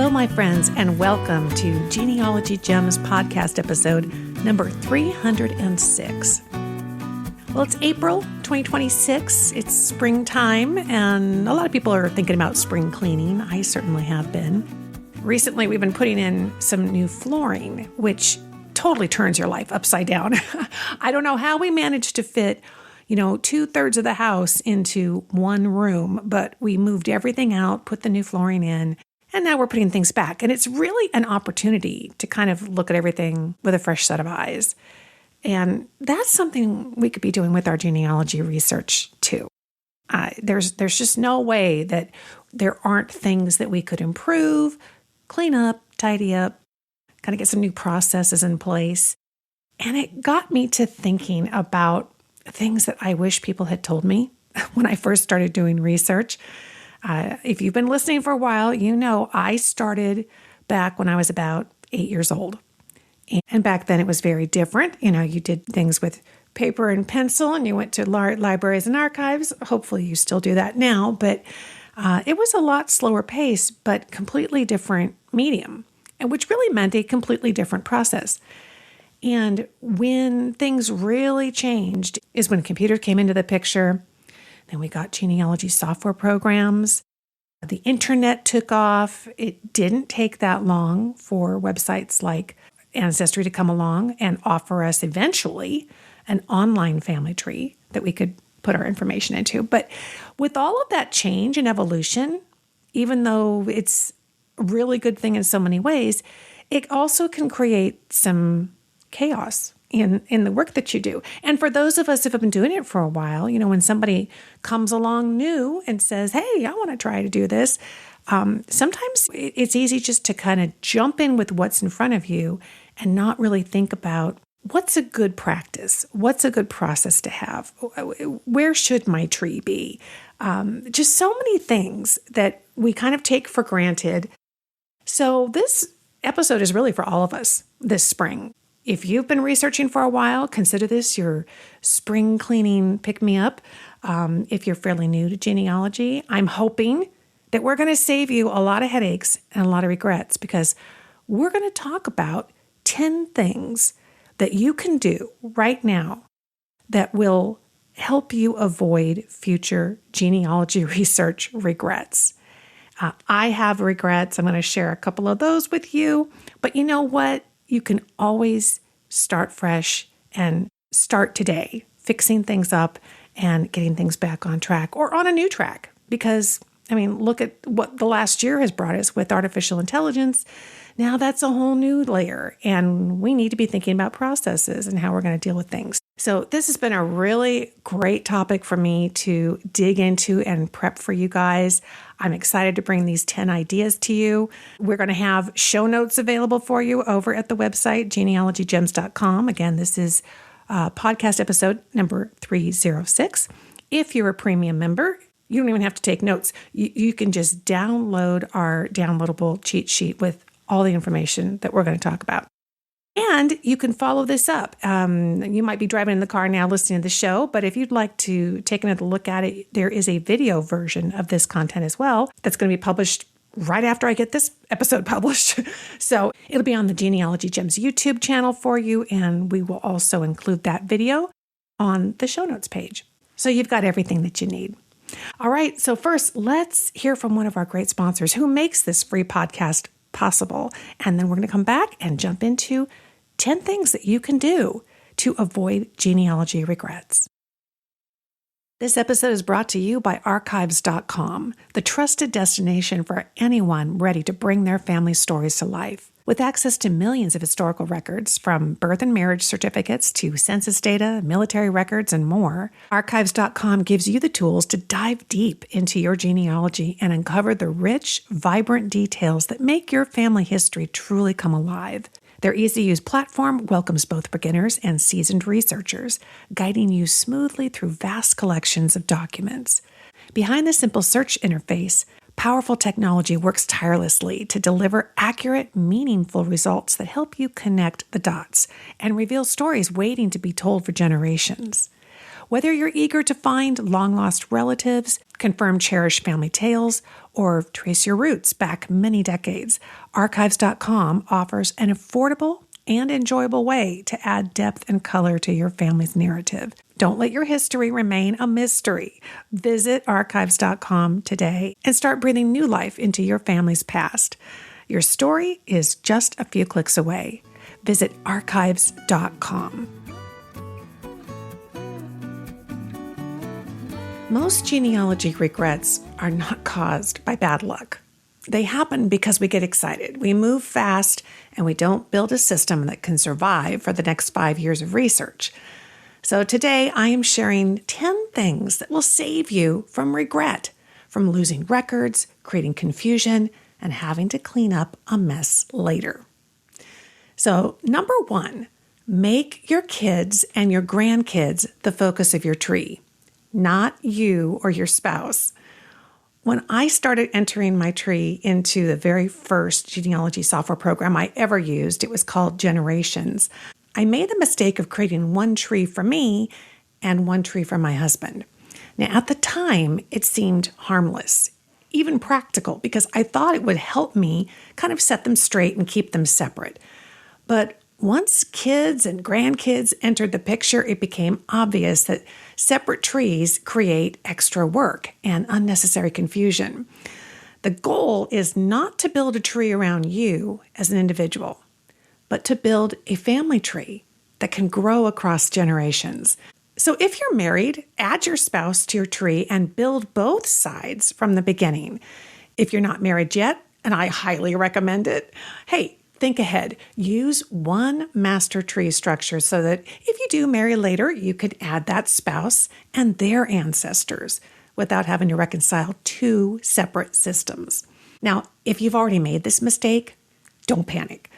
Hello, my friends, and welcome to Genealogy Gems podcast episode number 306. Well, it's April 2026. It's springtime, and a lot of people are thinking about spring cleaning. I certainly have been. Recently, we've been putting in some new flooring, which totally turns your life upside down. I don't know how we managed to fit 2/3 of the house into one room, but we moved everything out, put the new flooring in, and now we're putting things back. And it's really an opportunity to kind of look at everything with a fresh set of eyes. And that's something we could be doing with our genealogy research too. There's just no way that there aren't things that we could improve, clean up, tidy up, kind of get some new processes in place. And it got me to thinking about things that I wish people had told me when I first started doing research. If you've been listening for a while, you know I started back when I was about 8 years old. And back then it was very different. You did things with paper and pencil, and you went to libraries and archives. Hopefully you still do that now, but it was a lot slower pace, but completely different medium, and which really meant a completely different process. And when things really changed is when computers came into the picture. Then we got genealogy software programs. The internet took off. It didn't take that long for websites like Ancestry to come along and offer us eventually an online family tree that we could put our information into. But with all of that change and evolution, even though it's a really good thing in so many ways, it also can create some chaos in the work that you do. And for those of us who have been doing it for a while, when somebody comes along new and says, hey, I want to try to do this, sometimes it's easy just to kind of jump in with what's in front of you and not really think about what's a good practice, what's a good process to have, where should my tree be? Just so many things that we kind of take for granted. So this episode is really for all of us this spring. If you've been researching for a while, consider this your spring cleaning pick-me-up. If you're fairly new to genealogy, I'm hoping that we're going to save you a lot of headaches and a lot of regrets, because we're going to talk about 10 things that you can do right now that will help you avoid future genealogy research regrets. I have regrets. I'm going to share a couple of those with you. But you know what? You can always start fresh and start today, fixing things up and getting things back on track or on a new track. Because, look at what the last year has brought us with artificial intelligence. Now that's a whole new layer, and we need to be thinking about processes and how we're going to deal with things. So this has been a really great topic for me to dig into and prep for you guys. I'm excited to bring these 10 ideas to you. We're going to have show notes available for you over at the website, genealogygems.com. Again, this is podcast episode number 306. If you're a premium member, you don't even have to take notes. You can just download our downloadable cheat sheet with all the information that we're going to talk about. And you can follow this up. You might be driving in the car now listening to the show, but if you'd like to take another look at it, there is a video version of this content as well that's going to be published right after I get this episode published. So it'll be on the Genealogy Gems YouTube channel for you, and we will also include that video on the show notes page. So you've got everything that you need. All right, so first, let's hear from one of our great sponsors who makes this free podcast possible. And then we're going to come back and jump into 10 things that you can do to avoid genealogy regrets. This episode is brought to you by Archives.com, the trusted destination for anyone ready to bring their family stories to life. With access to millions of historical records, from birth and marriage certificates to census data, military records, and more, Archives.com gives you the tools to dive deep into your genealogy and uncover the rich, vibrant details that make your family history truly come alive. Their easy-to-use platform welcomes both beginners and seasoned researchers, guiding you smoothly through vast collections of documents. Behind the simple search interface, powerful technology works tirelessly to deliver accurate, meaningful results that help you connect the dots and reveal stories waiting to be told for generations. Whether you're eager to find long-lost relatives, confirm cherished family tales, or trace your roots back many decades, Archives.com offers an affordable and enjoyable way to add depth and color to your family's narrative. Don't let your history remain a mystery. Visit Archives.com today and start breathing new life into your family's past. Your story is just a few clicks away. Visit Archives.com. Most genealogy regrets are not caused by bad luck. They happen because we get excited, we move fast, and we don't build a system that can survive for the next 5 years of research. So today I am sharing 10 things that will save you from regret, from losing records, creating confusion, and having to clean up a mess later. So number 1, make your kids and your grandkids the focus of your tree, not you or your spouse. When I started entering my tree into the very first genealogy software program I ever used, it was called Generations, I made the mistake of creating one tree for me and one tree for my husband. Now, at the time, it seemed harmless, even practical, because I thought it would help me kind of set them straight and keep them separate. But once kids and grandkids entered the picture, it became obvious that separate trees create extra work and unnecessary confusion. The goal is not to build a tree around you as an individual, but to build a family tree that can grow across generations. So if you're married, add your spouse to your tree and build both sides from the beginning. If you're not married yet, and I highly recommend it, hey, think ahead. Use one master tree structure so that if you do marry later, you could add that spouse and their ancestors without having to reconcile two separate systems. Now, if you've already made this mistake, don't panic.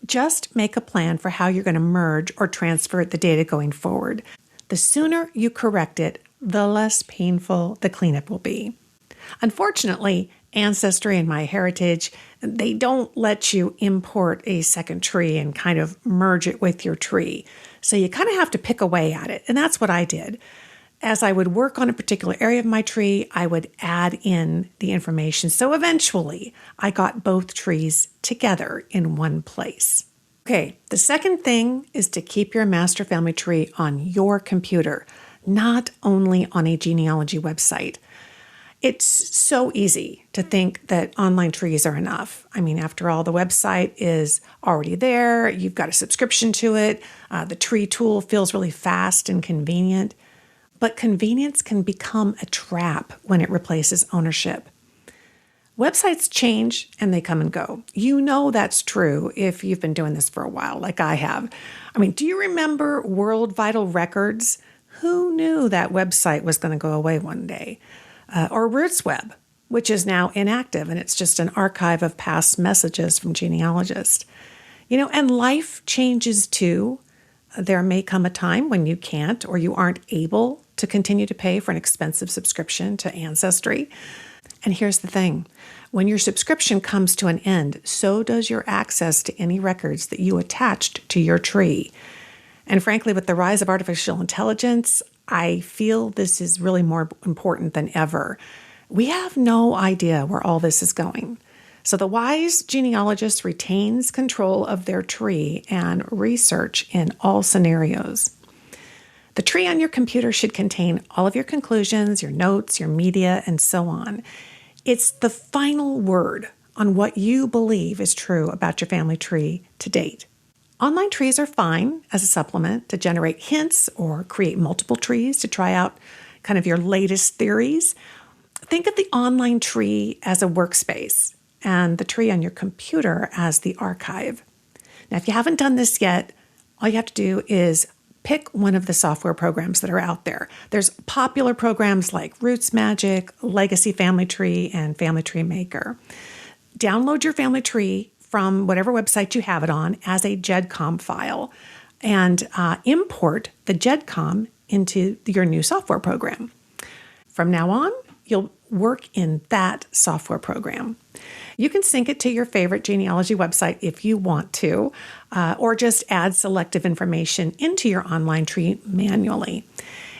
Just make a plan for how you're going to merge or transfer the data going forward. The sooner you correct it, the less painful the cleanup will be. Unfortunately, Ancestry and MyHeritage, they don't let you import a second tree and kind of merge it with your tree. So you kind of have to pick away at it. And that's what I did. As I would work on a particular area of my tree, I would add in the information. So eventually, I got both trees together in one place. Okay, the second thing is to keep your master family tree on your computer, not only on a genealogy website. It's so easy to think that online trees are enough. I mean, after all, the website is already there. You've got a subscription to it. The tree tool feels really fast and convenient. But convenience can become a trap when it replaces ownership. Websites change and they come and go. You know that's true if you've been doing this for a while, like I have. I mean, do you remember World Vital Records? Who knew that website was going to go away one day? Or RootsWeb, which is now inactive, and it's just an archive of past messages from genealogists. And life changes too. There may come a time when you can't or you aren't able to continue to pay for an expensive subscription to Ancestry. And here's the thing. When your subscription comes to an end, so does your access to any records that you attached to your tree. And frankly, with the rise of artificial intelligence, I feel this is really more important than ever. We have no idea where all this is going. So the wise genealogist retains control of their tree and research in all scenarios. The tree on your computer should contain all of your conclusions, your notes, your media, and so on. It's the final word on what you believe is true about your family tree to date. Online trees are fine as a supplement to generate hints or create multiple trees to try out kind of your latest theories. Think of the online tree as a workspace and the tree on your computer as the archive. Now, if you haven't done this yet, all you have to do is pick one of the software programs that are out there. There's popular programs like Roots Magic, Legacy Family Tree, and Family Tree Maker. Download your family tree from whatever website you have it on as a GEDCOM file and import the GEDCOM into your new software program. From now on, you'll work in that software program. You can sync it to your favorite genealogy website if you want to, or just add selective information into your online tree manually.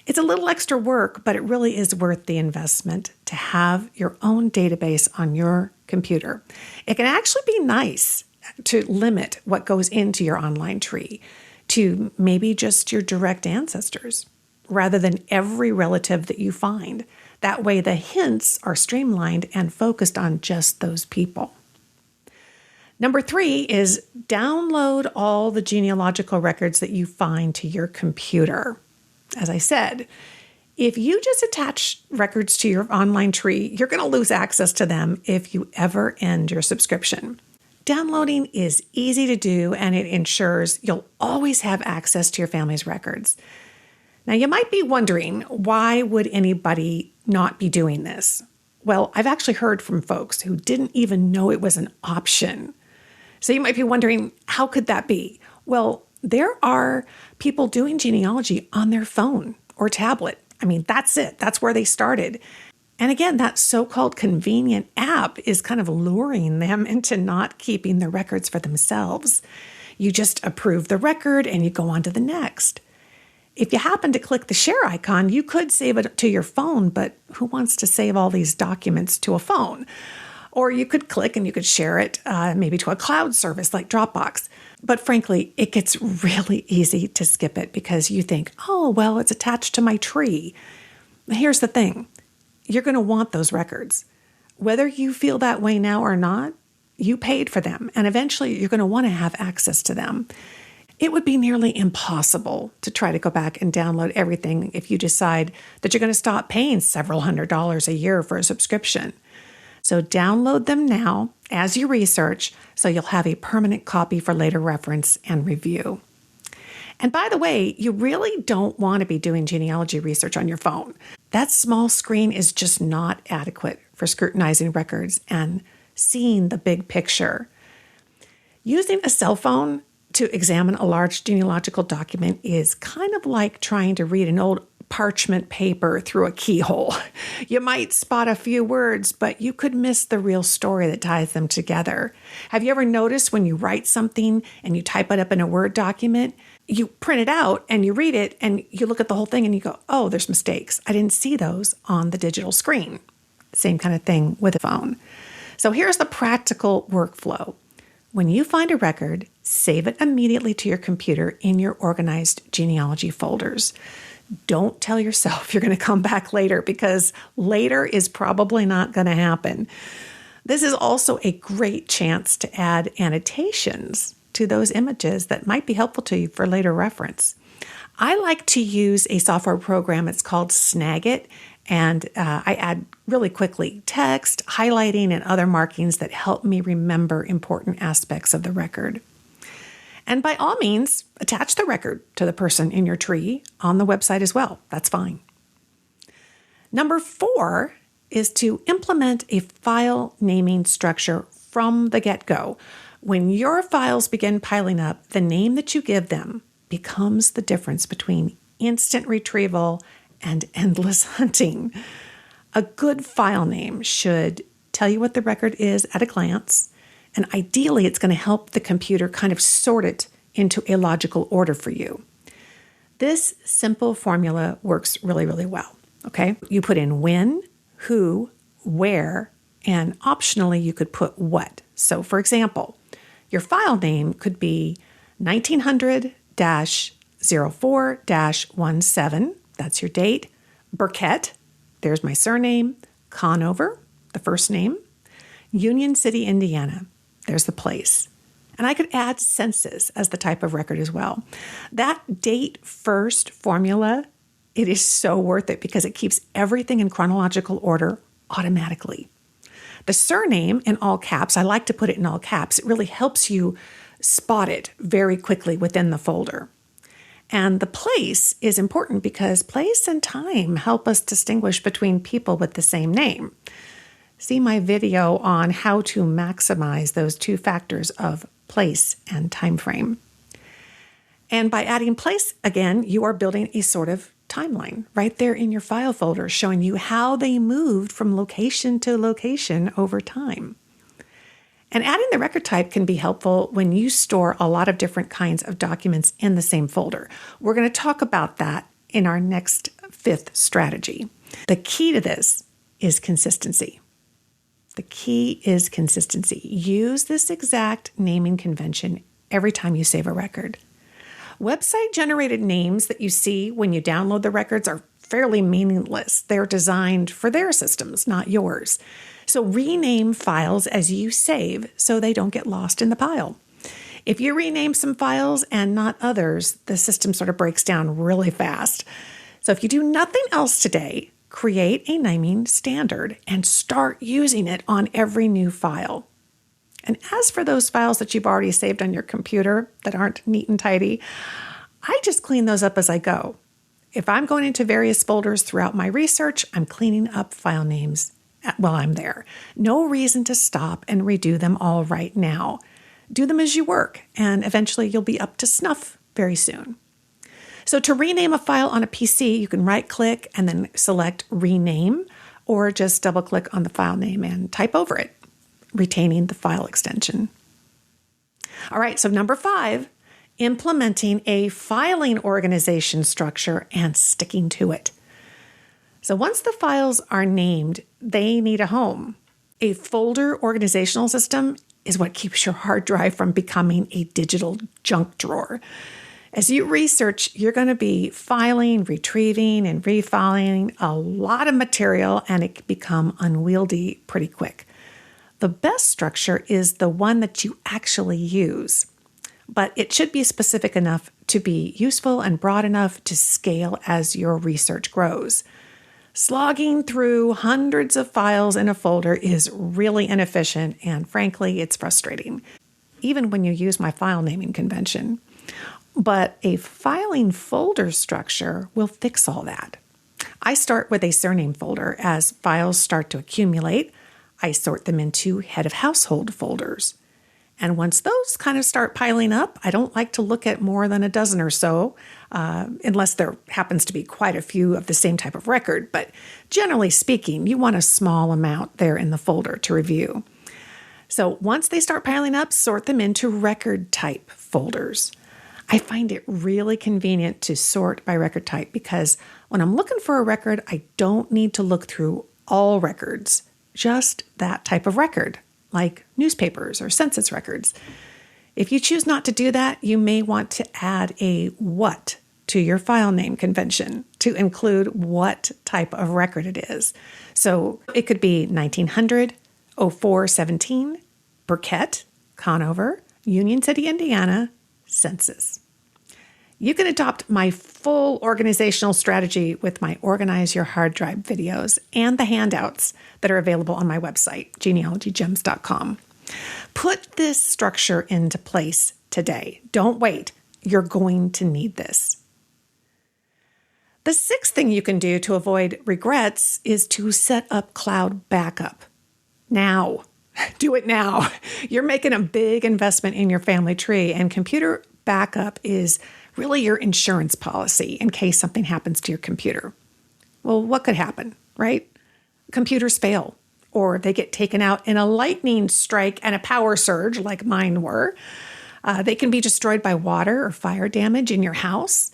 It's a little extra work, but it really is worth the investment to have your own database on your computer. It can actually be nice to limit what goes into your online tree to maybe just your direct ancestors rather than every relative that you find. That way the hints are streamlined and focused on just those people. Number 3 is download all the genealogical records that you find to your computer. As I said, if you just attach records to your online tree, you're going to lose access to them if you ever end your subscription. Downloading is easy to do, and it ensures you'll always have access to your family's records. Now, you might be wondering, why would anybody not be doing this? Well, I've actually heard from folks who didn't even know it was an option. So you might be wondering, how could that be? Well, there are people doing genealogy on their phone or tablet. I mean, that's it. That's where they started. And again, that so-called convenient app is kind of luring them into not keeping the records for themselves. You just approve the record and you go on to the next. If you happen to click the share icon, you could save it to your phone, but who wants to save all these documents to a phone? Or you could click and you could share it maybe to a cloud service like Dropbox. But frankly, it gets really easy to skip it because you think, oh, well, it's attached to my tree. Here's the thing. You're going to want those records. Whether you feel that way now or not, you paid for them, and eventually you're going to want to have access to them. It would be nearly impossible to try to go back and download everything if you decide that you're going to stop paying several $100s a year for a subscription. So download them now as you research so you'll have a permanent copy for later reference and review. And by the way, you really don't want to be doing genealogy research on your phone. That small screen is just not adequate for scrutinizing records and seeing the big picture. Using a cell phone to examine a large genealogical document is kind of like trying to read an old parchment paper through a keyhole. You might spot a few words, but you could miss the real story that ties them together. Have you ever noticed when you write something and you type it up in a Word document, you print it out and you read it and you look at the whole thing and you go, oh, there's mistakes. I didn't see those on the digital screen. Same kind of thing with a phone. So here's the practical workflow. When you find a record, save it immediately to your computer in your organized genealogy folders. Don't tell yourself you're going to come back later because later is probably not going to happen. This is also a great chance to add annotations to those images that might be helpful to you for later reference. I like to use a software program. It's called Snagit, and I add really quickly text, highlighting, and other markings that help me remember important aspects of the record. And by all means, attach the record to the person in your tree on the website as well. That's fine. Number 4 is to implement a file naming structure from the get-go. When your files begin piling up, the name that you give them becomes the difference between instant retrieval and endless hunting. A good file name should tell you what the record is at a glance, and ideally it's going to help the computer kind of sort it into a logical order for you. This simple formula works really, really well, okay? You put in when, who, where, and optionally you could put what. So for example, your file name could be 1900-04-17, that's your date, Burkett, there's my surname, Conover, the first name, Union City, Indiana, there's the place. And I could add census as the type of record as well. That date first formula, it is so worth it because it keeps everything in chronological order automatically. The surname in all caps, I like to put it in all caps. It really helps you spot it very quickly within the folder. And the place is important because place and time help us distinguish between people with the same name. See my video on how to maximize those two factors of place and time frame. And by adding place, again, you are building a sort of timeline right there in your file folder, showing you how they moved from location to location over time. And adding the record type can be helpful when you store a lot of different kinds of documents in the same folder. We're going to talk about that in our next fifth strategy. The key to this is consistency. The key is consistency. Use this exact naming convention every time you save a record. Website-generated names that you see when you download the records are fairly meaningless. They're designed for their systems, not yours. So rename files as you save so they don't get lost in the pile. If you rename some files and not others, the system sort of breaks down really fast. So if you do nothing else today, create a naming standard and start using it on every new file. And as for those files that you've already saved on your computer that aren't neat and tidy, I just clean those up as I go. If I'm going into various folders throughout my research, I'm cleaning up file names while I'm there. No reason to stop and redo them all right now. Do them as you work, and eventually you'll be up to snuff very soon. So to rename a file on a PC, you can right-click and then select Rename, or just double-click on the file name and type over it, retaining the file extension. All right, so number 5, implementing a filing organization structure and sticking to it. So once the files are named, they need a home. A folder organizational system is what keeps your hard drive from becoming a digital junk drawer. As you research, you're going to be filing, retrieving, and refiling a lot of material, and it can become unwieldy pretty quick. The best structure is the one that you actually use, but it should be specific enough to be useful and broad enough to scale as your research grows. Slogging through hundreds of files in a folder is really inefficient, and frankly, it's frustrating, even when you use my file naming convention. But a filing folder structure will fix all that. I start with a surname folder. As files start to accumulate, I sort them into head of household folders. And once those kind of start piling up, I don't like to look at more than a dozen or so, unless there happens to be quite a few of the same type of record. But generally speaking, you want a small amount there in the folder to review. So once they start piling up, sort them into record type folders. I find it really convenient to sort by record type because when I'm looking for a record, I don't need to look through all records, just that type of record, like newspapers or census records. If you choose not to do that, you may want to add a what to your file name convention to include what type of record it is. So it could be 1900, 0417, Burkett, Conover, Union City, Indiana, census. You can adopt my full organizational strategy with my Organize Your Hard Drive videos and the handouts that are available on my website, genealogygems.com. Put this structure into place today. Don't wait. You're going to need this. The 6th thing you can do to avoid regrets is to set up cloud backup. Now. Do it now. You're making a big investment in your family tree, and computer backup is really your insurance policy in case something happens to your computer. Well, what could happen, right? Computers fail, or they get taken out in a lightning strike and a power surge like mine were. They can be destroyed by water or fire damage in your house.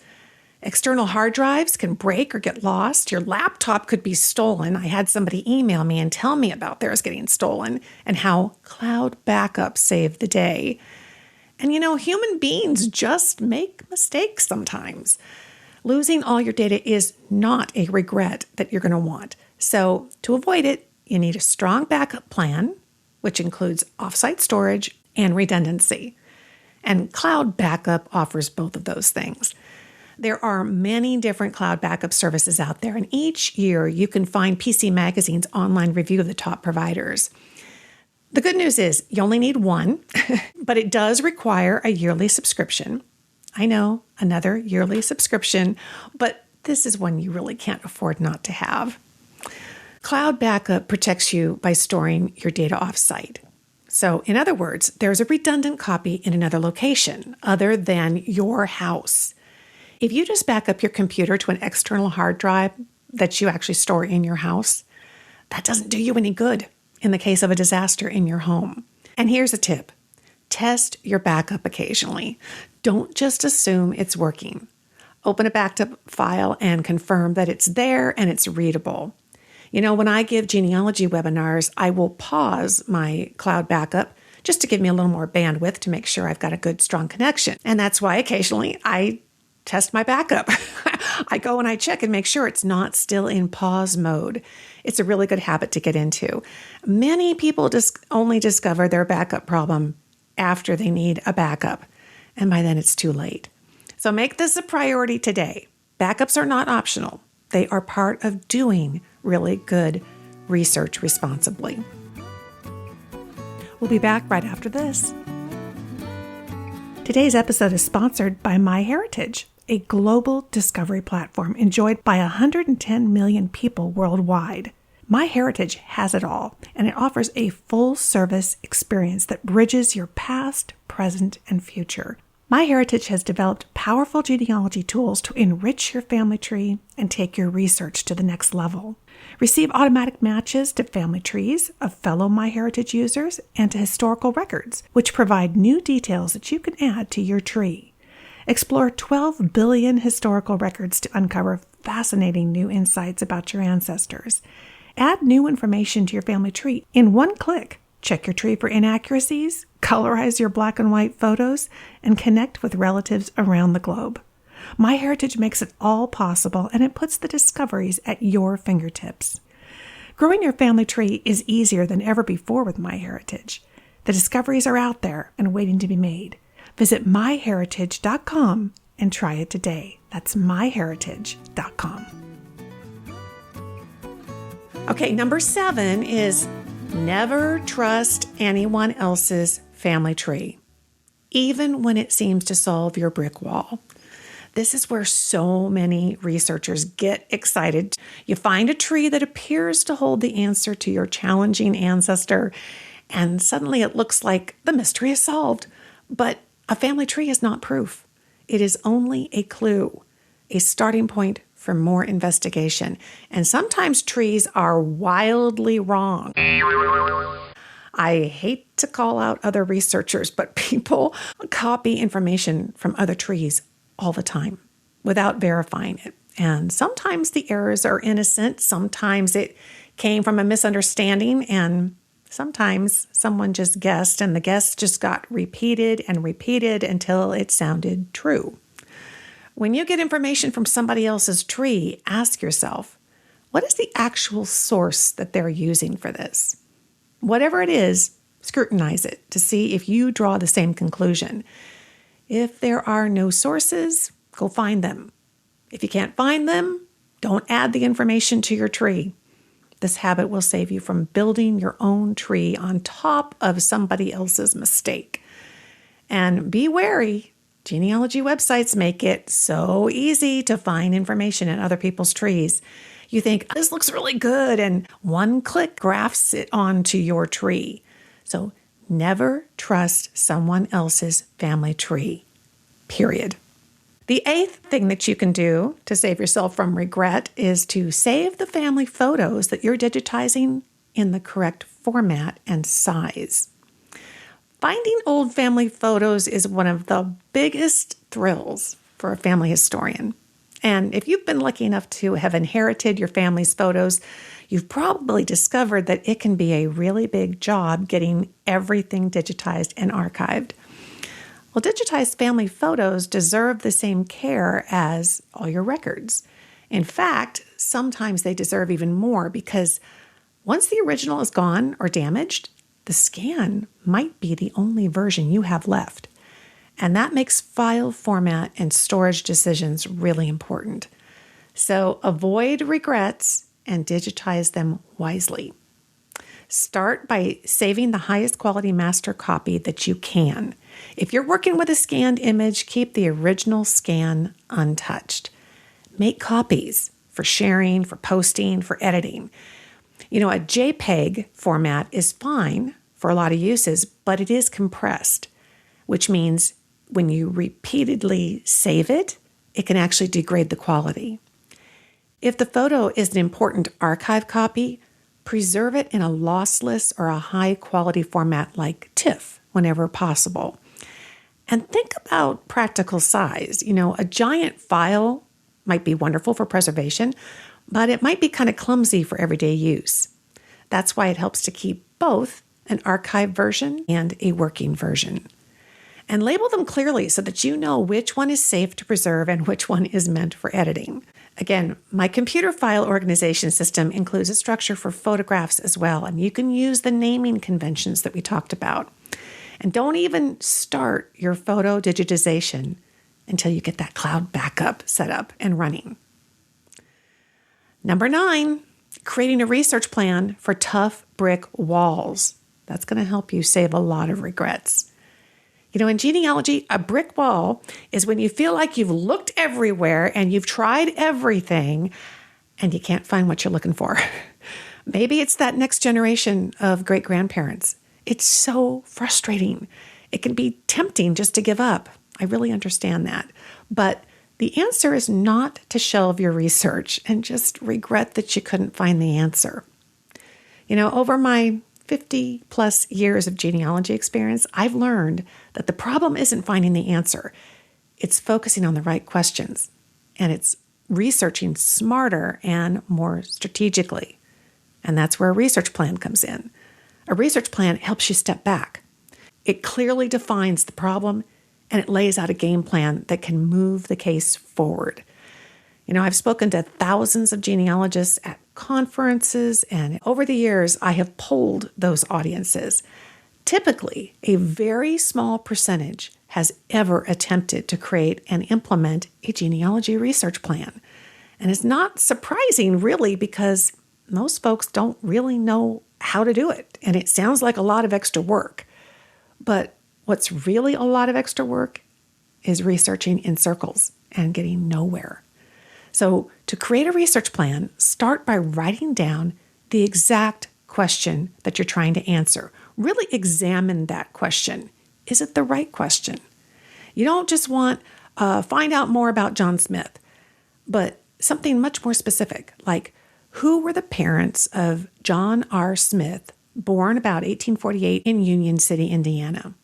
External hard drives can break or get lost. Your laptop could be stolen. I had somebody email me and tell me about theirs getting stolen and how cloud backup saved the day. And human beings just make mistakes sometimes. Losing all your data is not a regret that you're going to want. So to avoid it, you need a strong backup plan, which includes offsite storage and redundancy. And cloud backup offers both of those things. There are many different cloud backup services out there, and each year you can find PC Magazine's online review of the top providers. The good news is you only need one, but it does require a yearly subscription. I know, another yearly subscription, but this is one you really can't afford not to have. Cloud backup protects you by storing your data offsite. So, in other words, there's a redundant copy in another location other than your house. If you just back up your computer to an external hard drive that you actually store in your house, that doesn't do you any good in the case of a disaster in your home. And here's a tip. Test your backup occasionally. Don't just assume it's working. open a backed up file and confirm that it's there and it's readable. When I give genealogy webinars, I will pause my cloud backup just to give me a little more bandwidth to make sure I've got a good, strong connection. And that's why occasionally I test my backup. I go and I check and make sure it's not still in pause mode. It's a really good habit to get into. Many people just only discover their backup problem after they need a backup, and by then it's too late. So make this a priority today. Backups are not optional. They are part of doing really good research responsibly. We'll be back right after this. Today's episode is sponsored by MyHeritage, a global discovery platform enjoyed by 110 million people worldwide. MyHeritage has it all, and it offers a full-service experience that bridges your past, present, and future. MyHeritage has developed powerful genealogy tools to enrich your family tree and take your research to the next level. Receive automatic matches to family trees of fellow MyHeritage users and to historical records, which provide new details that you can add to your tree. Explore 12 billion historical records to uncover fascinating new insights about your ancestors. Add new information to your family tree in one click. Check your tree for inaccuracies, colorize your black and white photos, and connect with relatives around the globe. MyHeritage makes it all possible, and it puts the discoveries at your fingertips. Growing your family tree is easier than ever before with MyHeritage. The discoveries are out there and waiting to be made. Visit myheritage.com and try it today. That's myheritage.com. Okay, number 7 is never trust anyone else's family tree, even when it seems to solve your brick wall. This is where so many researchers get excited. You find a tree that appears to hold the answer to your challenging ancestor, and suddenly it looks like the mystery is solved. But a family tree is not proof. It is only a clue, a starting point for more investigation. And sometimes trees are wildly wrong. I hate to call out other researchers, but people copy information from other trees all the time without verifying it. And sometimes the errors are innocent. Sometimes it came from a misunderstanding, and sometimes someone just guessed, and the guess just got repeated and repeated until it sounded true. When you get information from somebody else's tree, ask yourself, what is the actual source that they're using for this? Whatever it is, scrutinize it to see if you draw the same conclusion. If there are no sources, go find them. If you can't find them, don't add the information to your tree. This habit will save you from building your own tree on top of somebody else's mistake. And be wary. Genealogy websites make it so easy to find information in other people's trees. You think, this looks really good, and one click grafts it onto your tree. So never trust someone else's family tree, period. The 8th thing that you can do to save yourself from regret is to save the family photos that you're digitizing in the correct format and size. Finding old family photos is one of the biggest thrills for a family historian. And if you've been lucky enough to have inherited your family's photos, you've probably discovered that it can be a really big job getting everything digitized and archived. Well, digitized family photos deserve the same care as all your records. In fact, sometimes they deserve even more because once the original is gone or damaged, the scan might be the only version you have left. And that makes file format and storage decisions really important. So avoid regrets and digitize them wisely. Start by saving the highest quality master copy that you can. If you're working with a scanned image, keep the original scan untouched. Make copies for sharing, for posting, for editing. A JPEG format is fine for a lot of uses, but it is compressed, which means when you repeatedly save it, it can actually degrade the quality. If the photo is an important archive copy, preserve it in a lossless or a high-quality format like TIFF whenever possible. And think about practical size. A giant file might be wonderful for preservation, but it might be kind of clumsy for everyday use. That's why it helps to keep both an archived version and a working version. And label them clearly so that you know which one is safe to preserve and which one is meant for editing. Again, my computer file organization system includes a structure for photographs as well, and you can use the naming conventions that we talked about. And don't even start your photo digitization until you get that cloud backup set up and running. Number 9, creating a research plan for tough brick walls. That's going to help you save a lot of regrets. In genealogy, a brick wall is when you feel like you've looked everywhere and you've tried everything and you can't find what you're looking for. Maybe it's that next generation of great-grandparents. It's so frustrating. It can be tempting just to give up. I really understand that. But the answer is not to shelve your research and just regret that you couldn't find the answer. Over my 50 plus years of genealogy experience, I've learned that the problem isn't finding the answer. It's focusing on the right questions, and it's researching smarter and more strategically. And that's where a research plan comes in. A research plan helps you step back. It clearly defines the problem, and it lays out a game plan that can move the case forward. I've spoken to thousands of genealogists at conferences, and over the years, I have polled those audiences. Typically, a very small percentage has ever attempted to create and implement a genealogy research plan. And it's not surprising, really, because most folks don't really know how to do it. And it sounds like a lot of extra work. But what's really a lot of extra work is researching in circles and getting nowhere. So to create a research plan, start by writing down the exact question that you're trying to answer. Really examine that question. Is it the right question? You don't just want find out more about John Smith, but something much more specific, like who were the parents of John R. Smith, born about 1848 in Union City, Indiana?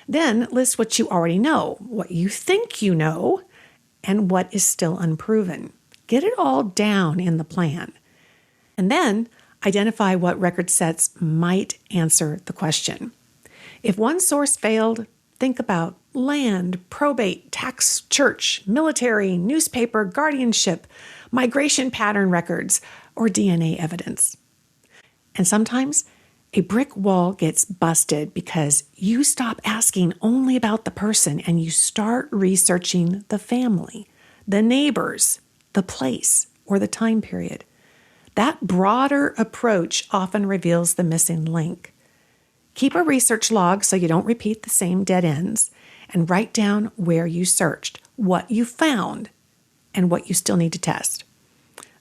Then list what you already know, what you think you know, and what is still unproven. Get it all down in the plan. And then identify what record sets might answer the question. If one source failed, think about land, probate, tax, church, military, newspaper, guardianship, migration pattern records, or DNA evidence. And sometimes a brick wall gets busted because you stop asking only about the person and you start researching the family, the neighbors, the place, or the time period. That broader approach often reveals the missing link. Keep a research log so you don't repeat the same dead ends, and write down where you searched, what you found, and what you still need to test.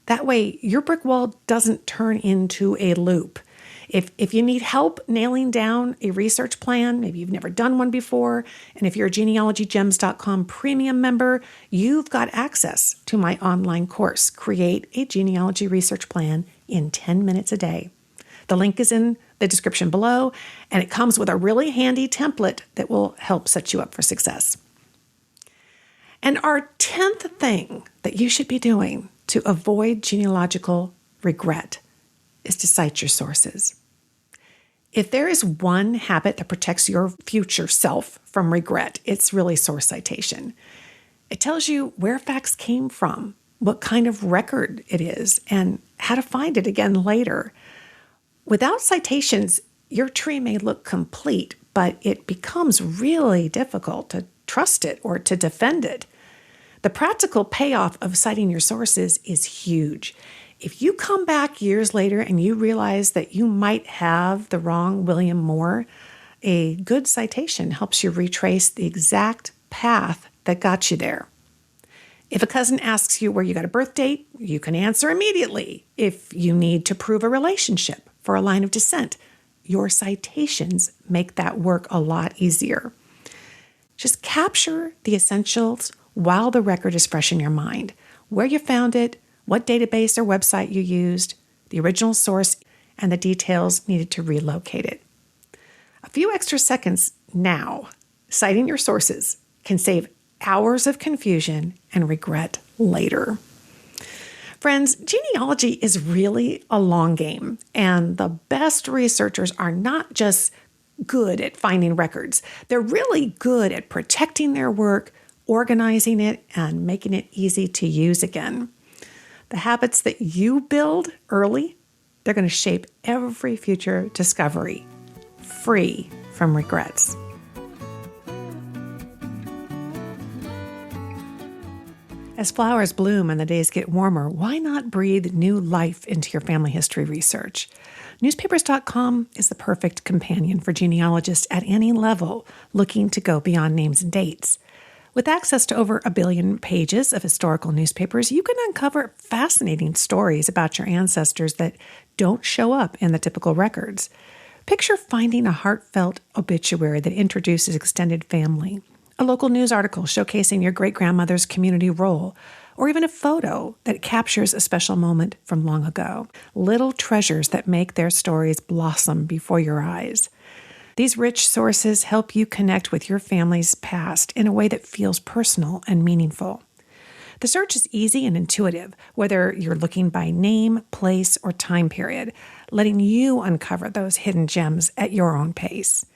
That way, your brick wall doesn't turn into a loop. If you need help nailing down a research plan, maybe you've never done one before, and if you're a genealogygems.com premium member, you've got access to my online course, Create a Genealogy Research Plan in 10 minutes a day. The link is in the description below, and it comes with a really handy template that will help set you up for success. And our 10th thing that you should be doing to avoid genealogical regret is to cite your sources. If there is one habit that protects your future self from regret, it's really source citation. It tells you where facts came from, what kind of record it is, and how to find it again later. Without citations, your tree may look complete, but it becomes really difficult to trust it or to defend it. The practical payoff of citing your sources is huge. If you come back years later and you realize that you might have the wrong William Moore, a good citation helps you retrace the exact path that got you there. If a cousin asks you where you got a birth date, you can answer immediately. If you need to prove a relationship for a line of descent, your citations make that work a lot easier. Just capture the essentials while the record is fresh in your mind. Where you found it, what database or website you used, the original source, and the details needed to relocate it. A few extra seconds now Citing your sources can save hours of confusion and regret later. Friends, genealogy is really a long game, and the best researchers are not just good at finding records. They're really good at protecting their work, organizing it, and making it easy to use again. The habits that you build early, they're going to shape every future discovery, free from regrets. As flowers bloom and the days get warmer, why not breathe new life into your family history research? Newspapers.com is the perfect companion for genealogists at any level looking to go beyond names and dates. With access to over 1 billion pages of historical newspapers, you can uncover fascinating stories about your ancestors that don't show up in the typical records. Picture finding a heartfelt obituary that introduces extended family, a local news article showcasing your great-grandmother's community role, or even a photo that captures a special moment from long ago. Little treasures that make their stories blossom before your eyes. These rich sources help you connect with your family's past in a way that feels personal and meaningful. The search is easy and intuitive, whether you're looking by name, place, or time period, letting you uncover those hidden gems at your own pace.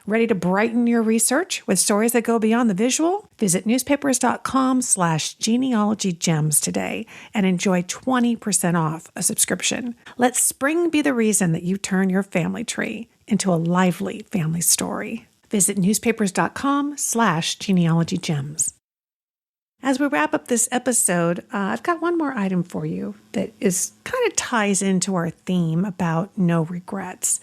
Ready to brighten your research with stories that go beyond the visual? Visit newspapers.com/genealogygems today and enjoy 20% off a subscription. Let spring be the reason that you turn your family tree into a lively family story. Visit newspapers.com/genealogygems. As we wrap up this episode, I've got one more item for you that is kind of ties into our theme about no regrets.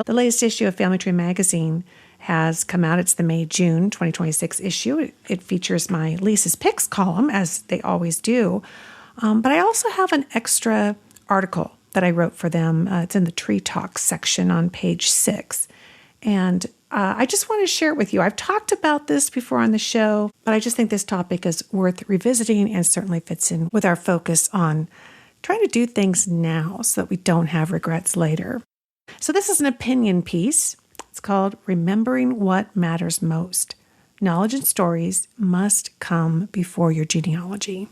The latest issue of Family Tree magazine has come out. It's the May-June 2026 issue. It features my Lisa's Picks column, as they always do. But I also have an extra article that I wrote for them. It's in the Tree Talk section on page 6. And I just want to share it with you. I've talked about this before on the show, but I just think this topic is worth revisiting and certainly fits in with our focus on trying to do things now so that we don't have regrets later. So this is an opinion piece. It's called Remembering What Matters Most. Knowledge and stories must come before your genealogy.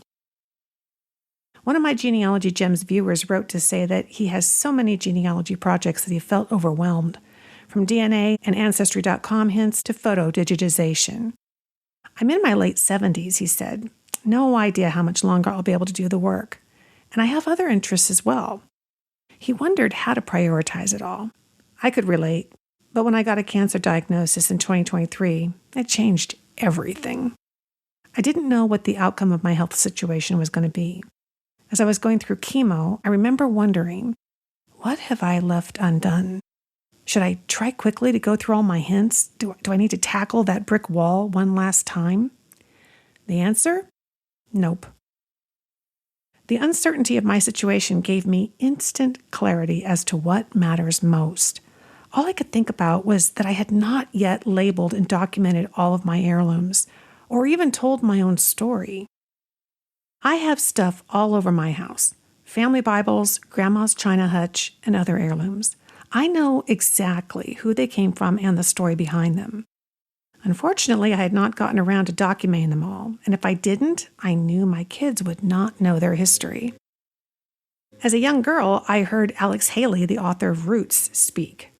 One of my Genealogy Gems viewers wrote to say that he has so many genealogy projects that he felt overwhelmed, from DNA and Ancestry.com hints to photo digitization. I'm in my late 70s, he said. No idea how much longer I'll be able to do the work. And I have other interests as well. He wondered how to prioritize it all. I could relate, but when I got a cancer diagnosis in 2023, it changed everything. I didn't know what the outcome of my health situation was going to be. As I was going through chemo, I remember wondering, what have I left undone? Should I try quickly to go through all my hints? Do I need to tackle that brick wall one last time? The answer? Nope. The uncertainty of my situation gave me instant clarity as to what matters most. All I could think about was that I had not yet labeled and documented all of my heirlooms, or even told my own story. I have stuff all over my house, family Bibles, Grandma's China hutch, and other heirlooms. I know exactly who they came from and the story behind them. Unfortunately, I had not gotten around to documenting them all, and if I didn't, I knew my kids would not know their history. As a young girl, I heard Alex Haley, the author of Roots, speak.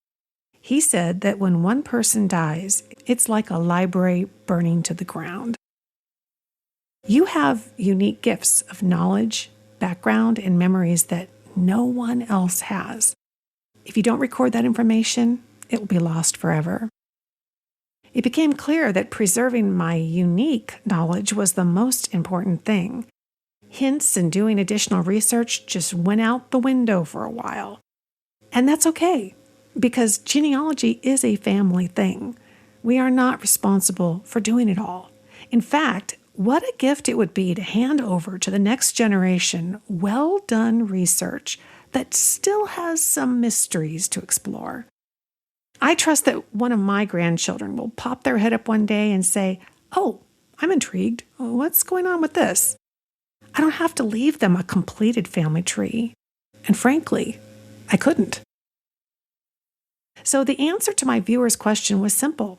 He said that when one person dies, it's like a library burning to the ground. You have unique gifts of knowledge, background, and memories that no one else has. If you don't record that information, it will be lost forever. It became clear that preserving my unique knowledge was the most important thing. Hints and doing additional research just went out the window for a while. And that's okay, because genealogy is a family thing. We are not responsible for doing it all. In fact, what a gift it would be to hand over to the next generation well-done research that still has some mysteries to explore. I trust that one of my grandchildren will pop their head up one day and say, "Oh, I'm intrigued. What's going on with this?" I don't have to leave them a completed family tree. And frankly, I couldn't. So the answer to my viewer's question was simple.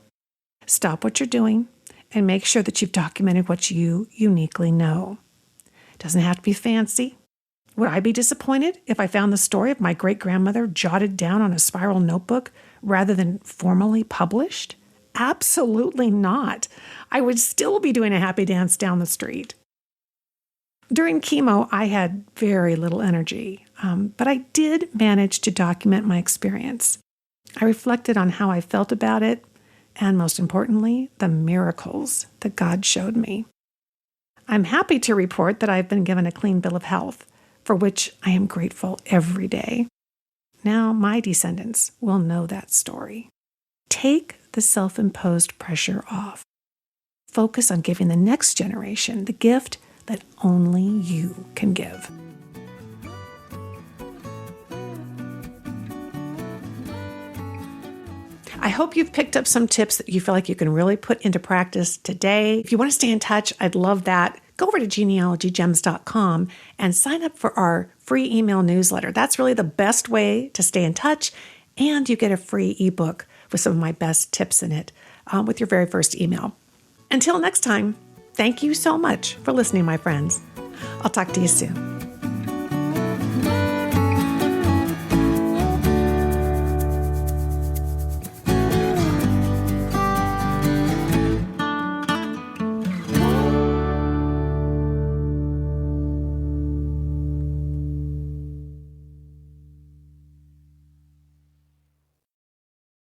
Stop what you're doing and make sure that you've documented what you uniquely know. It doesn't have to be fancy. Would I be disappointed if I found the story of my great-grandmother jotted down on a spiral notebook rather than formally published? Absolutely not. I would still be doing a happy dance down the street. During chemo, I had very little energy, but I did manage to document my experience. I reflected on how I felt about it, and most importantly, the miracles that God showed me. I'm happy to report that I've been given a clean bill of health, for which I am grateful every day. Now my descendants will know that story. Take the self-imposed pressure off. Focus on giving the next generation the gift that only you can give. I hope you've picked up some tips that you feel like you can really put into practice today. If you want to stay in touch, I'd love that. Go over to genealogygems.com and sign up for our free email newsletter. That's really the best way to stay in touch, and you get a free ebook with some of my best tips in it with your very first email. Until next time, thank you so much for listening, my friends. I'll talk to you soon.